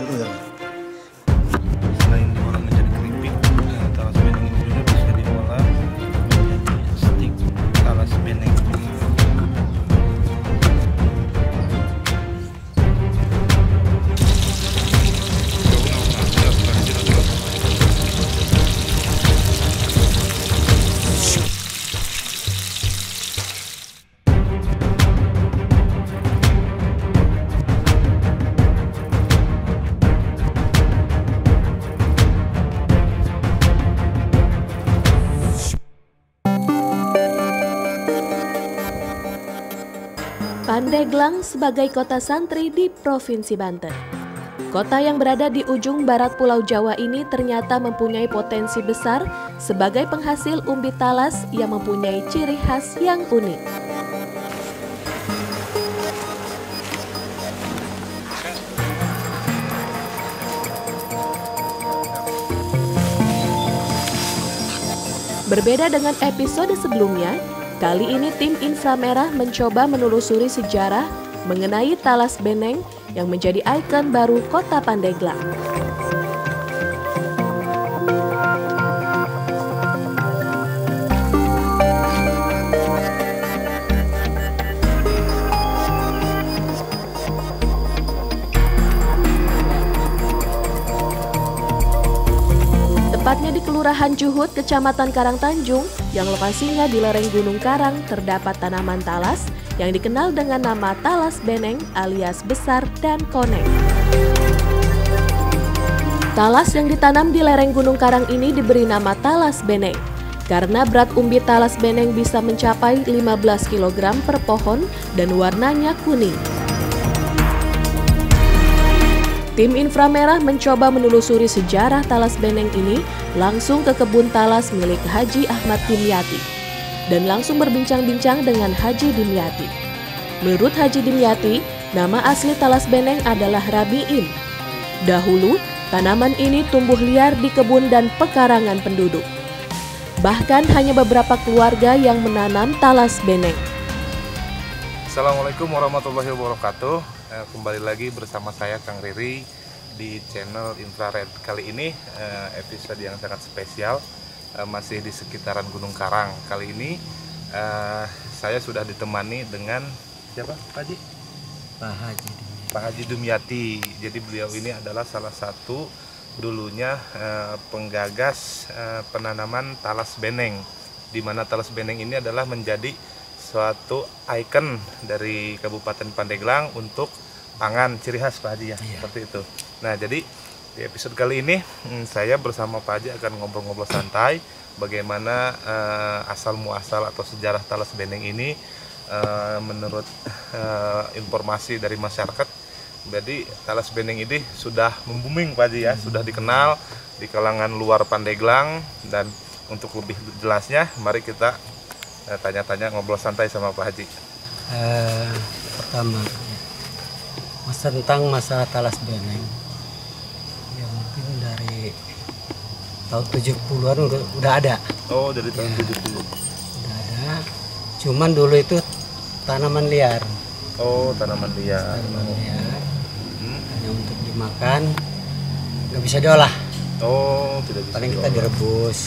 seueur. Selain diolah menjadi keripik, talas beneng ini juga bisa diolah menjadi stik talas beneng. Pandeglang sebagai kota santri di Provinsi Banten. Kota yang berada di ujung barat Pulau Jawa ini ternyata mempunyai potensi besar sebagai penghasil umbi talas yang mempunyai ciri khas yang unik. Berbeda dengan episode sebelumnya, kali ini tim Inframerah mencoba menelusuri sejarah mengenai talas beneng yang menjadi ikon baru kota Pandeglang. Tepatnya di Kelurahan Juhut, Kecamatan Karangtanjung, yang lokasinya di lereng Gunung Karang, terdapat tanaman talas yang dikenal dengan nama talas beneng alias besar dan koneng. Talas yang ditanam di lereng Gunung Karang ini diberi nama talas beneng karena berat umbi talas beneng bisa mencapai 15 kg per pohon dan warnanya kuning. Tim Inframerah mencoba menelusuri sejarah talas beneng ini langsung ke kebun talas milik Haji Ahmad Dimyati dan langsung berbincang-bincang dengan Haji Dimyati. Menurut Haji Dimyati, nama asli talas beneng adalah Rabiin. Dahulu, tanaman ini tumbuh liar di kebun dan pekarangan penduduk. Bahkan hanya beberapa keluarga yang menanam talas beneng. Assalamualaikum warahmatullahi wabarakatuh. Kembali lagi bersama saya Kang Riri di channel Infrared. Kali ini episode yang sangat spesial, masih di sekitaran Gunung Karang. Kali ini saya sudah ditemani dengan siapa, Pak Haji? Pak Haji Dimyati. Jadi beliau ini adalah salah satu dulunya penggagas penanaman talas beneng, di mana talas beneng ini adalah menjadi suatu ikon dari Kabupaten Pandeglang untuk pangan ciri khas, Pak Haji ya, seperti itu. Nah, jadi di episode kali ini saya bersama Pak Haji akan ngobrol-ngobrol santai bagaimana asal muasal atau sejarah talas beneng ini menurut informasi dari masyarakat. Jadi talas beneng ini sudah membuming, Pak Haji ya, sudah dikenal di kalangan luar Pandeglang. Dan untuk lebih jelasnya, mari kita tanya-tanya, ngobrol santai sama Pak Haji. Pertama, tentang masalah talas beneng, ya mungkin dari tahun 70-an udah ada. Oh, dari tahun 70. Udah ada, cuman dulu itu tanaman liar. Oh, tanaman liar. Hanya untuk dimakan, nggak bisa diolah. Oh, tidak bisa. Paling kita direbus,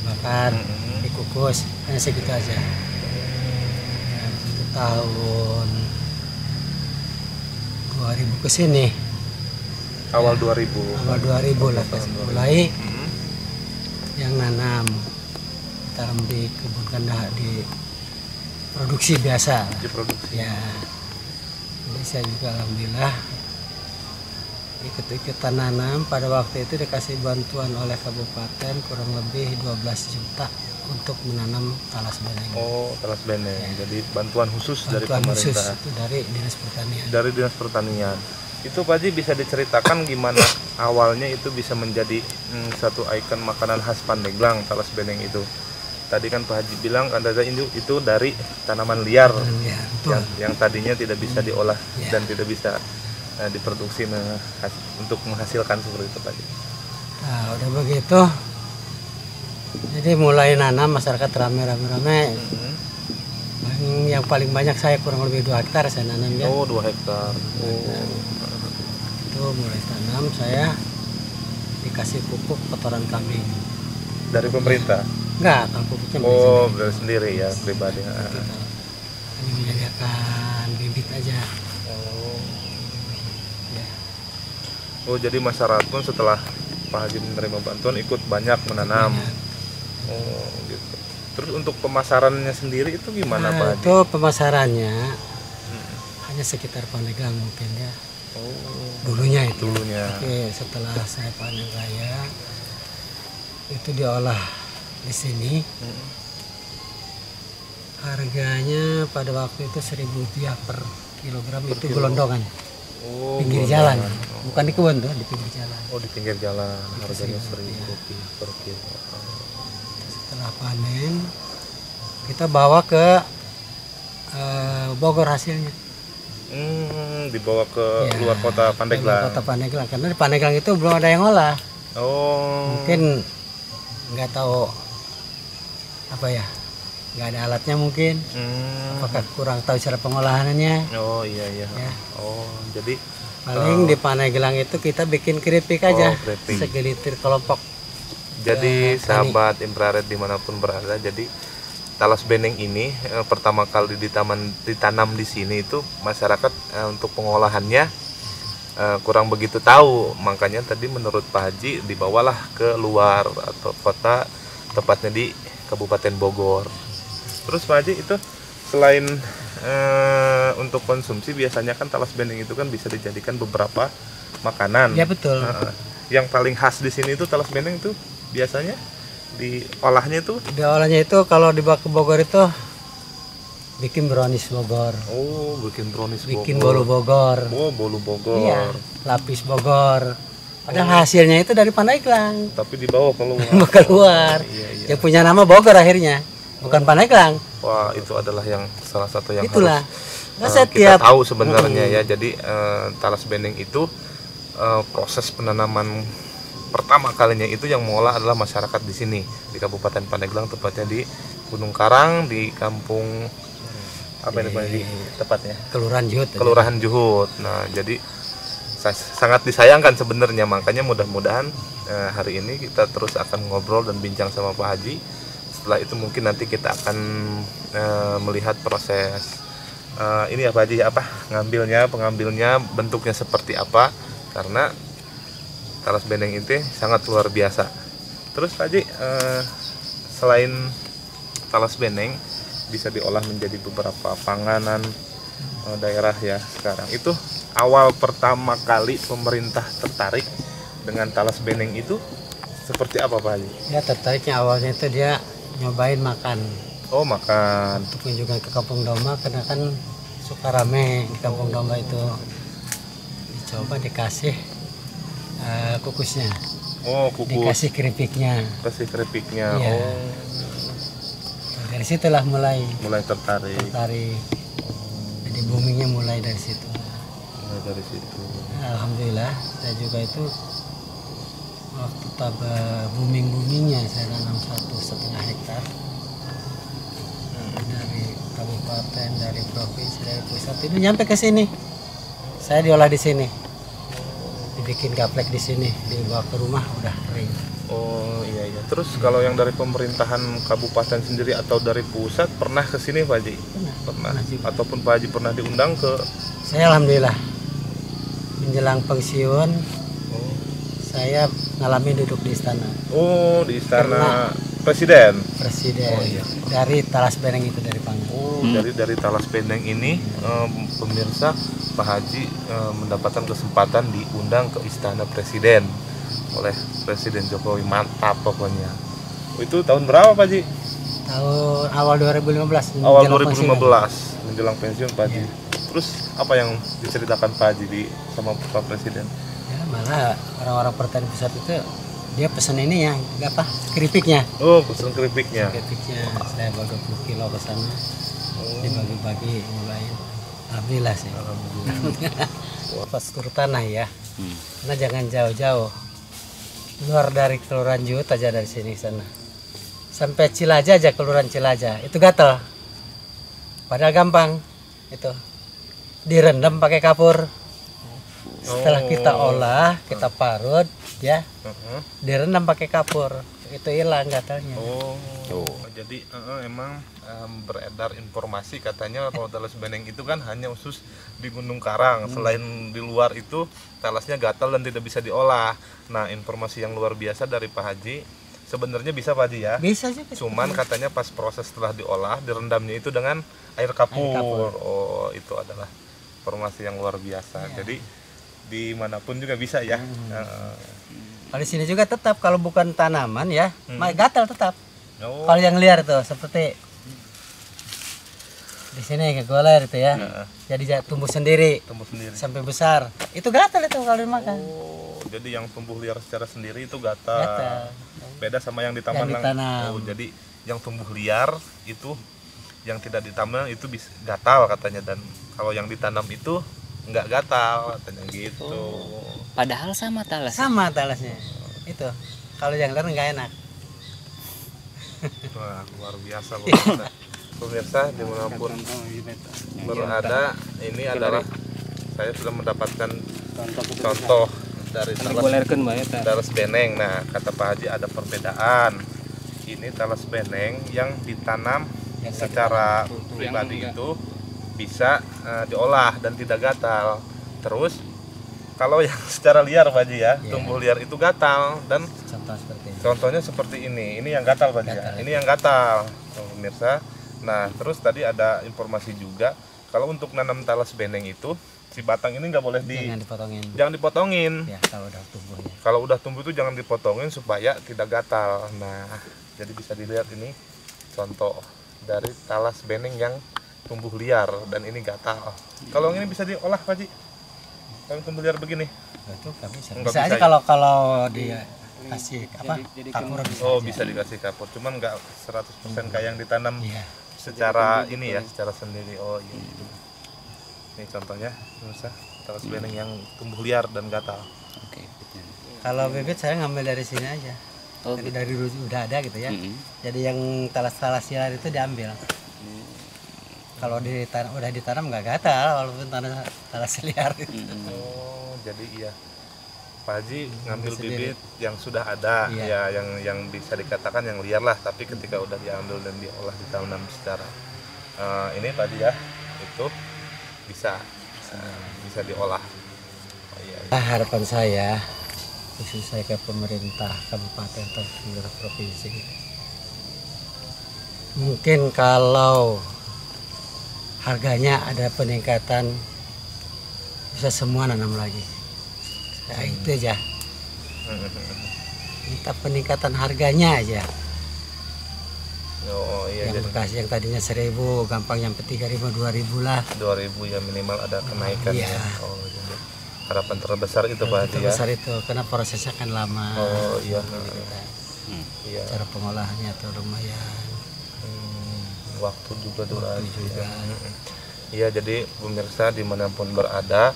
dimakan, dikukus, hanya segitu aja. Ya, itu tahun 2000 ke sini. Awal 2000. Awal 2000 lah mulai yang nanam. Tanam di kebun kandang, di produksi biasa. Di produksi. Ya. Jadi saya juga alhamdulillah ikut nanam. Pada waktu itu dikasih bantuan oleh kabupaten kurang lebih 12 juta untuk menanam talas beneng. Oh, talas beneng. Ya. Jadi bantuan khusus dari pemerintah. Khusus, itu dari Dinas Pertanian. Dari Dinas Pertanian. Itu Pak Haji bisa diceritakan gimana awalnya itu bisa menjadi satu ikon makanan khas Pandeglang, talas beneng itu. Tadi kan Pak Haji bilang ada itu dari tanaman liar, yang tadinya tidak bisa diolah dan tidak bisa diproduksi untuk menghasilkan seperti itu, Pak Haji. Nah, udah begitu. Jadi mulai nanam, masyarakat rame-rame. Yang paling banyak saya kurang lebih 2 hektar saya nanam ya. Oh, 2 hektar. Oh. Itu mulai tanam saya dikasih pupuk kotoran kambing. Dari pemerintah? Enggak, kalau pupuknya Oh, dari sendiri ya, pribadi. kita hanya menyediakan bibit aja. Oh. Ya. Oh, jadi masyarakat pun setelah Pak Haji menerima bantuan ikut banyak menanam. Banyak. Oh, gitu. Terus untuk pemasarannya sendiri itu gimana Pak Nah, Haji? itu pemasarannya hanya sekitar Pandeglang mungkin ya. Oh, Dulunya itu. dulunya. Oke, setelah saya panen raya itu diolah di sini. Harganya pada waktu itu Rp1.000 per kilogram Per itu kilo. gelondongan. Oh, Pinggir gelondongan. jalan, bukan di kebun tuh, di pinggir jalan. Oh, di pinggir jalan harganya Rp1.000, Rp1.000 per kilo. Setelah panen kita bawa ke Bogor hasilnya. Dibawa ke Ya, luar kota ke Pandeglang. luar kota Pandeglang, karena di Pandeglang itu belum ada yang olah. Oh. Mungkin nggak tahu apa ya, nggak ada alatnya mungkin. Apakah kurang tahu cara pengolahannya? Oh iya iya. Ya. Oh jadi Paling di Pandeglang itu kita bikin keripik aja, keripik. segelitir kelompok. jadi Tani. sahabat infrared dimanapun berada, jadi talas beneng ini pertama kali ditanam di sini itu masyarakat untuk pengolahannya kurang begitu tahu, makanya tadi menurut Pak Haji dibawalah ke luar atau kota, tepatnya di Kabupaten Bogor. Terus Pak Haji itu selain untuk konsumsi biasanya kan talas beneng itu kan bisa dijadikan beberapa makanan. Ya betul. Yang paling khas di sini itu talas beneng itu biasanya diolahnya itu Diolahnya itu kalau dibawa ke Bogor itu bikin brownies Bogor, bikin brownies bikin Bogor. bolu Bogor. Oh, bolu Bogor. Iya, lapis Bogor. Padahal hasilnya itu dari Pandeglang. Tapi dibawa keluar. Mau keluar. Iya, iya. Yang punya nama Bogor akhirnya, bukan Pandeglang. Wah, itu adalah yang salah satu yang Itulah. harus Nah, kita tahu sebenarnya ya. Jadi talas beneng itu proses penanaman pertama kalinya itu yang mengolah adalah masyarakat di sini di Kabupaten Pandeglang, tepatnya di Gunung Karang, di kampung apa ini Pak Haji tepatnya? Kelurahan Juhut. Kelurahan Juhut. Nah, jadi sangat disayangkan sebenarnya, makanya mudah-mudahan hari ini kita terus akan ngobrol dan bincang sama Pak Haji. Setelah itu mungkin nanti kita akan melihat proses ini ya Pak Haji, pengambilnya bentuknya seperti apa, karena talas beneng itu sangat luar biasa. Terus Pak Haji, selain talas beneng bisa diolah menjadi beberapa panganan daerah ya sekarang. Itu awal pertama kali pemerintah tertarik dengan talas beneng itu seperti apa Pak Haji? Ya, tertariknya awalnya itu dia nyobain makan. Oh, makan. Untuk kunjungan ke Kampung Domba, karena kan suka rame di Kampung Domba itu. Dicoba dikasih kukusnya. Oh, kukus. Dikasih keripiknya. Kasih keripiknya. Iya. Oh, Dari situlah mulai tertarik. Jadi boomingnya mulai dari situ. Mulai dari situ. Alhamdulillah saya juga itu waktu boomingnya saya nanam 1,5 hektar dari kabupaten, dari provinsi, dari pusat itu nyampe ke sini. Saya diolah di sini, dibikin gaplek di sini, dibawa ke rumah udah kering. Oh iya iya. Terus kalau yang dari pemerintahan kabupaten sendiri atau dari pusat pernah ke sini Pak Haji? Pernah. Ataupun Pak Haji pernah diundang ke? Saya alhamdulillah menjelang pensiun saya ngalamin duduk di istana. Oh, di istana Presiden. Oh, iya. Dari talas beneng itu, dari pangan. Oh, dari talas beneng ini pemirsa, Pak Haji mendapatkan kesempatan diundang ke istana Presiden oleh Presiden Jokowi. Mantap pokoknya. Itu tahun berapa Pak Haji? Tahun awal 2015. Awal menjelang 2015 menjelang pensiun Pak Haji. Iya. Terus apa yang diceritakan Pak Haji sama Pak Presiden? Ya, malah orang-orang pertanian pusat itu dia pesan ini ya, apa, keripiknya. Oh, pesen keripiknya. Keripiknya saya bawa 20 kilo ke sana. Dibagi-bagi mulai. Alhamdulillah sih. Alhamdulillah. Postur tanah ya. Karena jangan jauh-jauh. Luar dari Kelurahan Juhut aja, dari sini sana. Sampai Cilaja aja, Kelurahan Cilaja. Itu gatel. Padahal gampang itu. Direndam pakai kapur. Setelah kita olah, kita parut, ya, Heeh. direndam pakai kapur, itu hilang gatalnya. Oh, jadi emang beredar informasi katanya kalau talas beneng itu kan hanya khusus di Gunung Karang. Selain di luar itu talasnya gatal dan tidak bisa diolah. Nah, informasi yang luar biasa dari Pak Haji, sebenarnya bisa Pak Haji ya. Bisa juga. Cuman katanya pas proses setelah diolah, direndamnya itu dengan air kapur. Air kapur. Oh, itu adalah informasi yang luar biasa. Jadi dimanapun juga bisa ya. Kalau di sini juga tetap, kalau bukan tanaman ya, gatal tetap. Oh. Kalau yang liar tuh seperti di sini kegoler itu ya, jadi tumbuh sendiri Tumbuh sendiri. sampai besar, itu gatal itu kalau dimakan. Oh, jadi yang tumbuh liar secara sendiri itu gatal. Gatal. Beda sama yang ditanam. Yang ditanam. Oh, jadi yang tumbuh liar itu, yang tidak ditanam itu bisa gatal katanya, dan kalau yang ditanam itu nggak gatal katanya gitu. Padahal sama talas. Sama talasnya. Itu. Kalau yang liar nggak enak. Wah, luar biasa pemirsa. Pemirsa dimanapun berada, ini adalah saya sudah mendapatkan contoh dari talas beneng. Nah, kata Pak Haji ada perbedaan. Ini talas beneng yang ditanam secara pribadi itu bisa diolah dan tidak gatal. Terus kalau yang secara liar Pak Haji ya, tumbuh liar itu gatal, dan contohnya seperti ini yang gatal Pak Haji ya. Ini yang gatal, pemirsa. Nah, terus tadi ada informasi juga kalau untuk nanam talas beneng itu si batang ini nggak boleh jangan dipotongin. Ya, kalau udah tumbuh ya. Kalau udah tumbuh itu jangan dipotongin supaya tidak gatal. Nah, jadi bisa dilihat ini contoh dari talas beneng yang tumbuh liar dan ini gatal. Kalau ini bisa diolah Pak Haji? Kalau tumbuh liar begini? Itu nggak bisa. Nggak Bisa aja ya? kalau dia kasih kapur bisa. Oh, aja. bisa dikasih kapur, cuman nggak 100% kayak yang ditanam Iya. secara ini ya, secara sendiri. Oh iya. Ini contohnya, pemirsa, talas beneng yang tumbuh liar dan gatal. Oke. Kalau bibit saya ngambil dari sini aja. Oh, Dari udah ada gitu ya. Jadi yang talas-talas liar itu diambil. Kalau udah ditanam nggak gatal walaupun talas liar. Oh, jadi iya. Pak Haji ngambil bibit yang sudah ada, ya yang bisa dikatakan yang liar lah, tapi ketika udah diambil dan diolah ditanam secara ini Pak Haji ya, itu bisa diolah. Oh, iya. Harapan saya, khusus saya ke pemerintah kabupaten atau provinsi, mungkin kalau harganya ada peningkatan, bisa semua nanam lagi. Nah, itu aja. Minta peningkatan harganya aja. Oh iya, Yang bekas yang tadinya 1.000 gampang nyampe 3.000 2.000 lah. 2.000 ya minimal ada kenaikan. Iya. Ya. Oh, jadi harapan terbesar itu Pak Haji ya. Terbesar itu karena prosesnya kan lama. Oh iya. Iya. Cara pengolahannya tuh lumayan. Waktu juga durasi juga. Iya, jadi pemirsa dimanapun berada,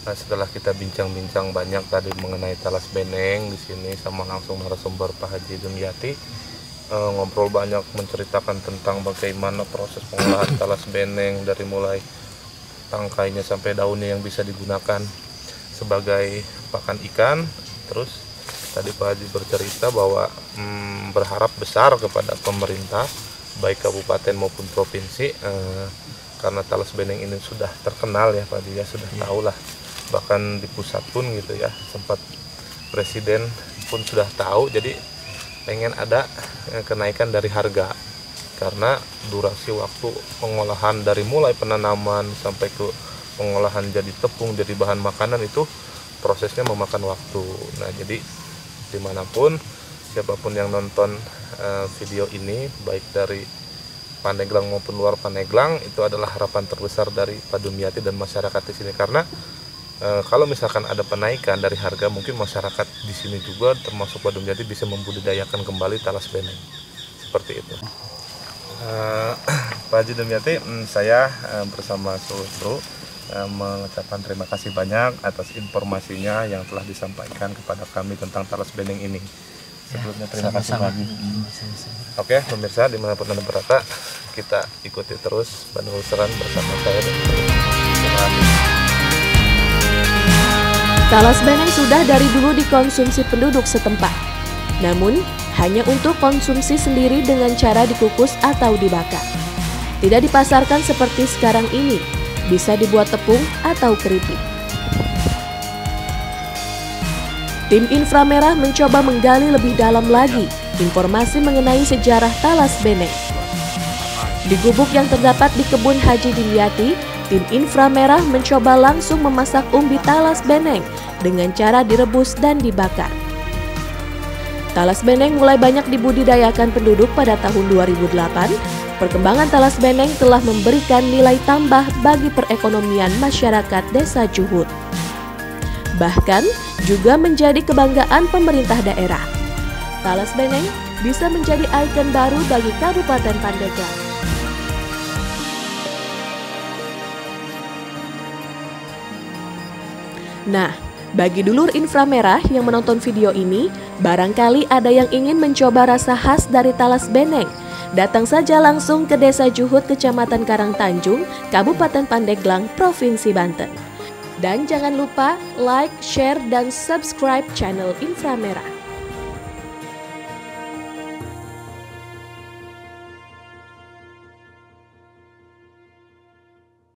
setelah kita bincang-bincang banyak tadi mengenai talas beneng di sini sama langsung narasumber Pak Haji Dimyati, ngobrol banyak menceritakan tentang bagaimana proses pengolahan talas beneng dari mulai tangkainya sampai daunnya yang bisa digunakan sebagai pakan ikan. Terus tadi Pak Haji bercerita bahwa berharap besar kepada pemerintah baik kabupaten maupun provinsi, karena talas beneng ini sudah terkenal ya Pak Haji ya, sudah tahu lah, bahkan di pusat pun gitu ya, sempat presiden pun sudah tahu. Jadi pengen ada kenaikan dari harga, karena durasi waktu pengolahan dari mulai penanaman sampai ke pengolahan jadi tepung jadi bahan makanan itu prosesnya memakan waktu. Nah, jadi dimanapun siapapun yang nonton video ini baik dari Pandeglang maupun luar Pandeglang, itu adalah harapan terbesar dari Pak Dimyati dan masyarakat di sini, karena kalau misalkan ada penaikan dari harga, mungkin masyarakat di sini juga termasuk Pak Dimyati bisa membudidayakan kembali talas beneng seperti itu. Pak Haji Dimyati, saya bersama seluruh kru mengucapkan terima kasih banyak atas informasinya yang telah disampaikan kepada kami tentang talas beneng ini. Sebelumnya terima kasih Pak Haji. Oke, pemirsa dimanapun Anda berada, kita ikuti terus Bandung Luseran bersama saya dan terima kasih. Talas beneng sudah dari dulu dikonsumsi penduduk setempat. Namun, hanya untuk konsumsi sendiri dengan cara dikukus atau dibakar. Tidak dipasarkan seperti sekarang ini, bisa dibuat tepung atau keripik. Tim Infra Merah mencoba menggali lebih dalam lagi informasi mengenai sejarah talas beneng. Di gubuk yang terdapat di kebun Haji Dimyati, tim Infra Merah mencoba langsung memasak umbi talas beneng dengan cara direbus dan dibakar. Talas beneng mulai banyak dibudidayakan penduduk pada tahun 2008. Perkembangan talas beneng telah memberikan nilai tambah bagi perekonomian masyarakat Desa Juhut. Bahkan juga menjadi kebanggaan pemerintah daerah. Talas beneng bisa menjadi ikon baru bagi Kabupaten Pandeglang. Nah, bagi dulur Infra Merah yang menonton video ini, barangkali ada yang ingin mencoba rasa khas dari talas beneng. Datang saja langsung ke Desa Juhut, Kecamatan Karangtanjung, Kabupaten Pandeglang, Provinsi Banten. Dan jangan lupa like, share, dan subscribe channel Infra Merah.